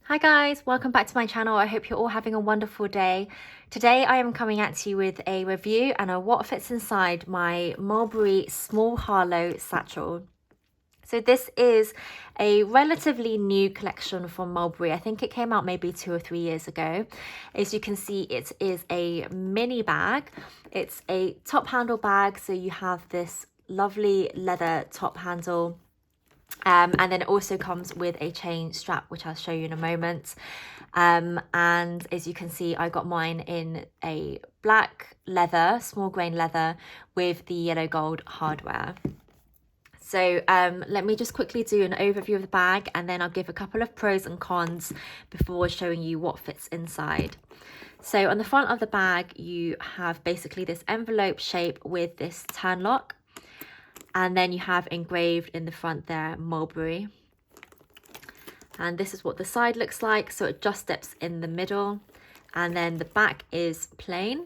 Hi guys, welcome back to my channel. I hope you're all having a wonderful day. Today I am coming at you with a review and a what fits inside my Mulberry small Harlow satchel. So this is a relatively new collection from Mulberry. I think it came out maybe 2 or 3 years ago. As you can see, it is a mini bag. It's a top handle bag, so you have this lovely leather top handle. And then it also comes with a chain strap, which I'll show you in a moment. And as you can see, I got mine in a black leather, small grain leather with the yellow gold hardware. So let me just quickly do an overview of the bag, and then I'll give a couple of pros and cons before showing you what fits inside. So on the front of the bag, you have basically this envelope shape with this turn lock. And then you have engraved in the front there, Mulberry. And this is what the side looks like. So it just steps in the middle. And then the back is plain.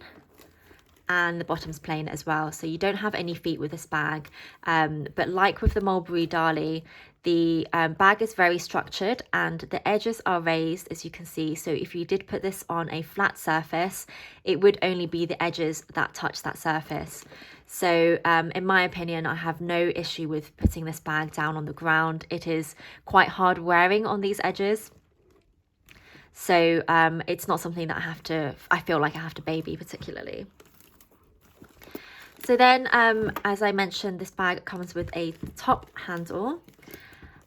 And the bottom's plain as well. So you don't have any feet with this bag. But like with the Mulberry Darlie, the bag is very structured and the edges are raised, as you can see. So if you did put this on a flat surface, it would only be the edges that touch that surface. So in my opinion, I have no issue with putting this bag down on the ground. It is quite hard wearing on these edges. So it's not something that I feel like I have to baby particularly. So then, as I mentioned, this bag comes with a top handle.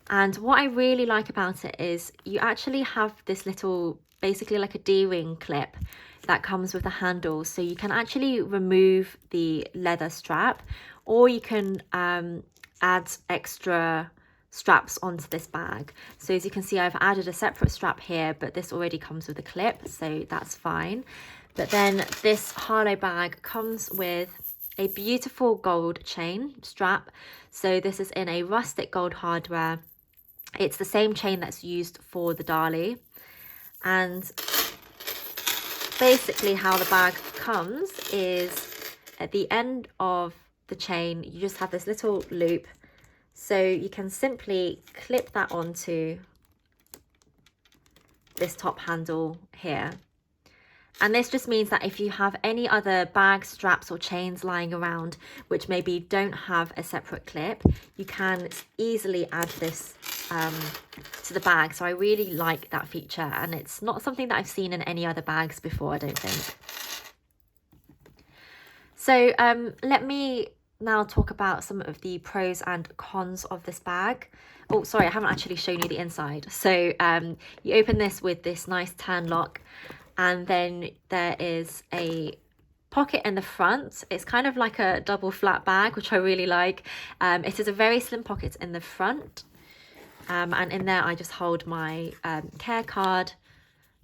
And what I really like about it is you actually have this little, basically like a D-ring clip that comes with the handle. So you can actually remove the leather strap, or you can add extra straps onto this bag. So as you can see, I've added a separate strap here, but this already comes with a clip, so that's fine. But then this Harlow bag comes with a beautiful gold chain strap. So this is in a rustic gold hardware. It's the same chain that's used for the Darlie. And basically how the bag comes is at the end of the chain, you just have this little loop. So you can simply clip that onto this top handle here. And this just means that if you have any other bag straps or chains lying around, which maybe don't have a separate clip, you can easily add this to the bag. So I really like that feature, and it's not something that I've seen in any other bags before, I don't think. So let me now talk about some of the pros and cons of this bag. Oh, sorry, I haven't actually shown you the inside. So you open this with this nice turn lock, and then there is a pocket in the front. It's kind of like a double flat bag, which I really like. It is a very slim pocket in the front. And in there, I just hold my care card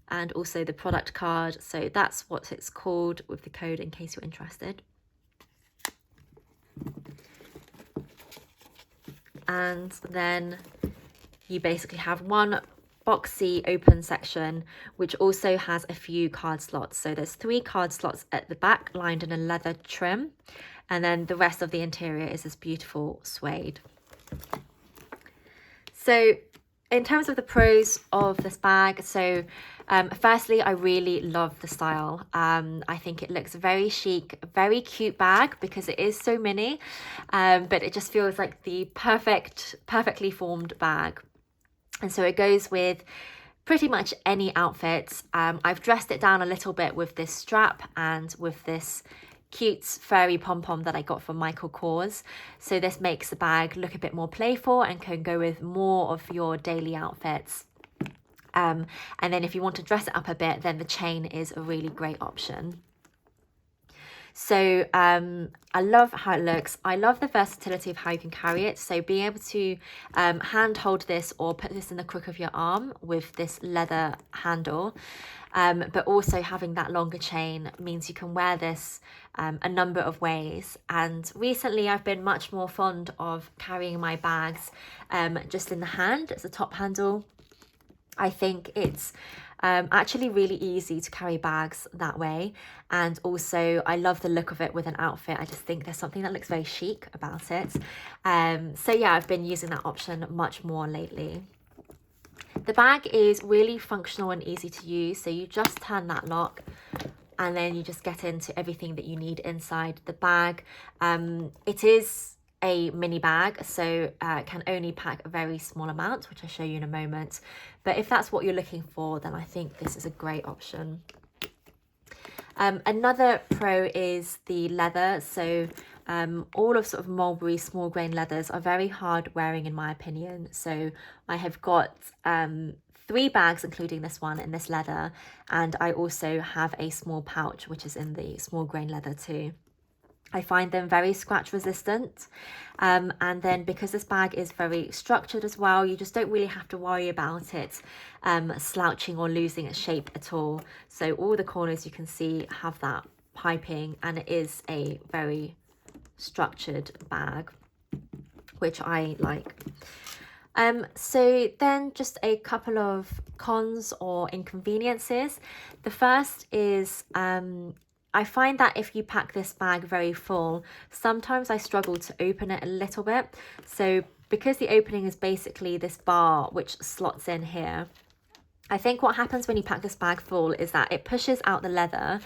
and also the product card. So that's what it's called with the code in case you're interested. And then you basically have one boxy open section, which also has a few card slots. So there's 3 card slots at the back lined in a leather trim. And then the rest of the interior is this beautiful suede. So in terms of the pros of this bag, so firstly, I really love the style. I think it looks very chic, very cute bag because it is so mini, but it just feels like the perfectly formed bag. And so it goes with pretty much any outfit. I've dressed it down a little bit with this strap and with this cute furry pom-pom that I got from Michael Kors. So this makes the bag look a bit more playful and can go with more of your daily outfits. And then if you want to dress it up a bit, then the chain is a really great option. So I love how it looks. I love the versatility of how you can carry it. So being able to hand hold this or put this in the crook of your arm with this leather handle, but also having that longer chain means you can wear this a number of ways. And recently I've been much more fond of carrying my bags just in the hand as a top handle. I think it's actually really easy to carry bags that way, and also I love the look of it with an outfit. I just think there's something that looks very chic about it. So yeah, I've been using that option much more lately. The bag is really functional and easy to use. So you just turn that lock and then you just get into everything that you need inside the bag. It is a mini bag, so it can only pack a very small amount, which I'll show you in a moment. But if that's what you're looking for, then I think this is a great option. Another pro is the leather. So all of sort of Mulberry small grain leathers are very hard wearing in my opinion. So I have got 3 bags, including this one, in this leather, and I also have a small pouch which is in the small grain leather too. I find them very scratch resistant, and then because this bag is very structured as well, you just don't really have to worry about it slouching or losing its shape at all. So all the corners you can see have that piping, and it is a very structured bag, which I like. So then just a couple of cons or inconveniences. The first is I find that if you pack this bag very full, sometimes I struggle to open it a little bit. So because the opening is basically this bar which slots in here, I think what happens when you pack this bag full is that it pushes out the leather,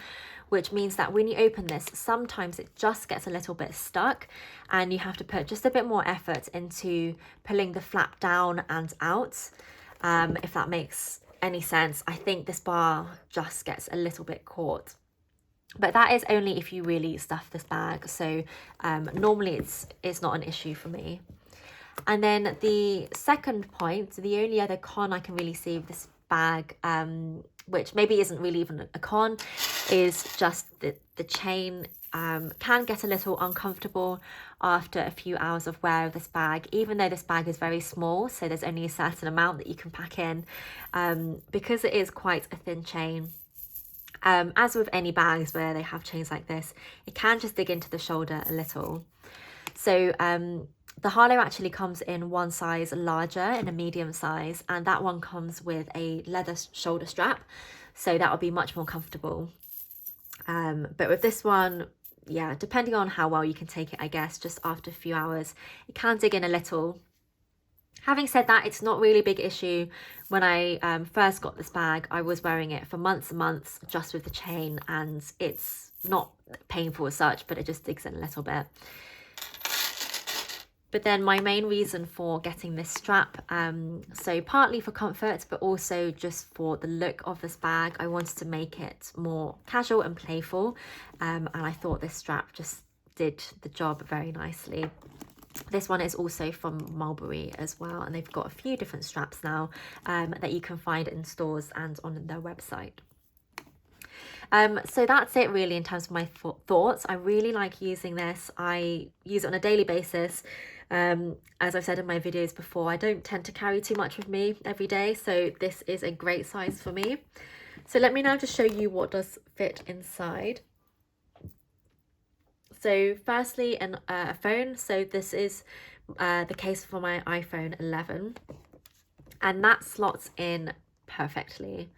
which means that when you open this, sometimes it just gets a little bit stuck and you have to put just a bit more effort into pulling the flap down and out. If that makes any sense, I think this bar just gets a little bit caught. But that is only if you really stuff this bag. So normally it's not an issue for me. And then the second point, the only other con I can really see of this bag, which maybe isn't really even a con, is just that the chain can get a little uncomfortable after a few hours of wear of this bag, even though this bag is very small, so there's only a certain amount that you can pack in, because it is quite a thin chain. As with any bags where they have chains like this, it can just dig into the shoulder a little. So the Harlow actually comes in one size larger, in a medium size, and that one comes with a leather shoulder strap, so that will be much more comfortable. But with this one, yeah, depending on how well you can take it, I guess, just after a few hours, it can dig in a little. Having said that, it's not really a big issue. When I first got this bag, I was wearing it for months and months just with the chain, and it's not painful as such, but it just digs in a little bit. But then my main reason for getting this strap, so partly for comfort, but also just for the look of this bag, I wanted to make it more casual and playful, and I thought this strap just did the job very nicely. This one is also from Mulberry as well, and they've got a few different straps now that you can find in stores and on their website. So that's it really in terms of my thoughts. I really like using this. I use it on a daily basis. As I've said in my videos before, I don't tend to carry too much with me every day, so this is a great size for me. So let me now just show you what does fit inside. So firstly, a phone. So this is the case for my iPhone 11, and that slots in perfectly.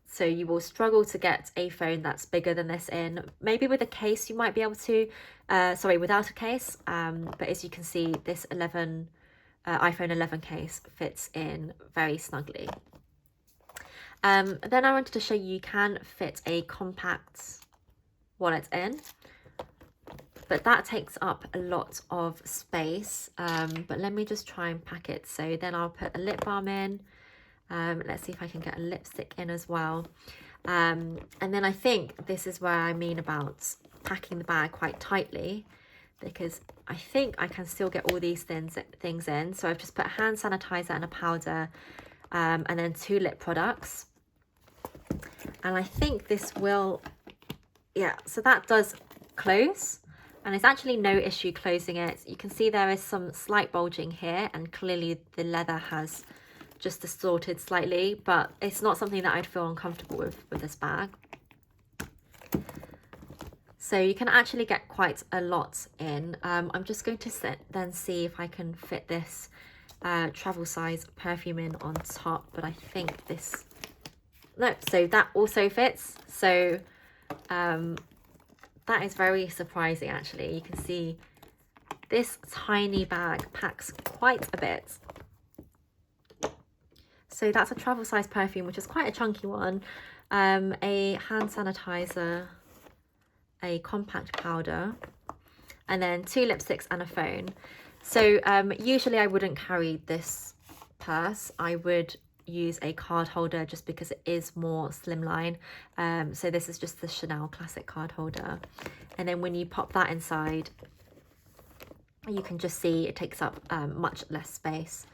So you will struggle to get a phone that's bigger than this in. Maybe with a case you might be able to, without a case. But as you can see, this iPhone 11 case fits in very snugly. Then I wanted to show you can fit a compact wallet in, but that takes up a lot of space. But let me just try and pack it. So then I'll put a lip balm in. Let's see if I can get a lipstick in as well. And then I think this is where I mean about packing the bag quite tightly, because I think I can still get all these things in. So I've just put a hand sanitizer and a powder, and then 2 lip products. And I think this will, yeah, so that does close. And it's actually no issue closing it. You can see there is some slight bulging here, and clearly the leather has just distorted slightly, but it's not something that I'd feel uncomfortable with this bag. So you can actually get quite a lot in. I'm just going to then see if I can fit this travel size perfume in on top, but I think this, no, so that also fits. So that is very surprising actually. You can see this tiny bag packs quite a bit. So that's a travel size perfume, which is quite a chunky one. A hand sanitizer, a compact powder, and then 2 lipsticks and a phone. So usually I wouldn't carry this purse. I would use a card holder just because it is more slimline. So this is just the Chanel classic card holder. And then when you pop that inside, you can just see it takes up much less space.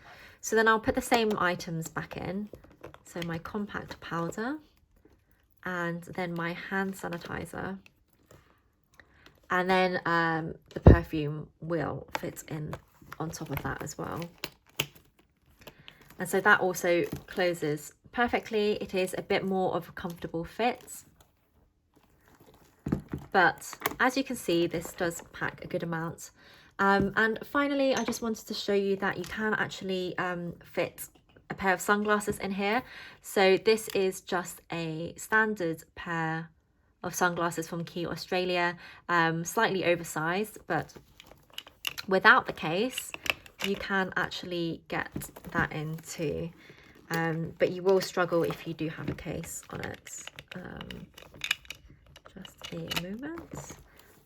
So then I'll put the same items back in. So my compact powder and then my hand sanitizer. And then the perfume will fit in on top of that as well. And so that also closes perfectly. It is a bit more of a comfortable fit. But as you can see, this does pack a good amount. And finally, I just wanted to show you that you can actually fit a pair of sunglasses in here. So this is just a standard pair of sunglasses from Key Australia, slightly oversized, but without the case, you can actually get that in too. But you will struggle if you do have a case on it. Just a moment.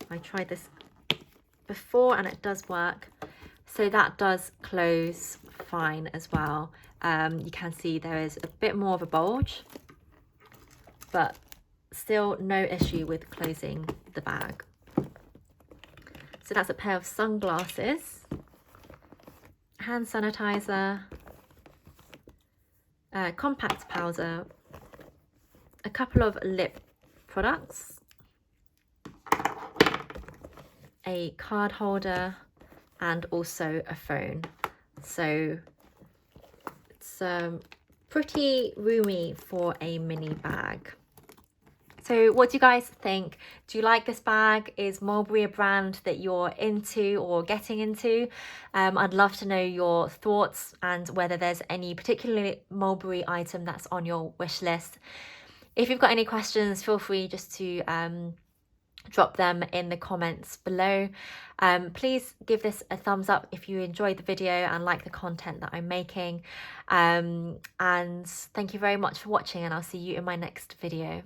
I tried this before and it does work. So that does close fine as well. You can see there is a bit more of a bulge, but still no issue with closing the bag. So that's a pair of sunglasses, hand sanitizer, compact powder, a couple of lip products, a card holder, and also a phone. So it's pretty roomy for a mini bag. So what do you guys think? Do you like this bag? Is Mulberry a brand that you're into or getting into? I'd love to know your thoughts and whether there's any particular Mulberry item that's on your wish list. If you've got any questions, feel free just to drop them in the comments below. Please give this a thumbs up if you enjoyed the video and like the content that I'm making. And thank you very much for watching, and I'll see you in my next video.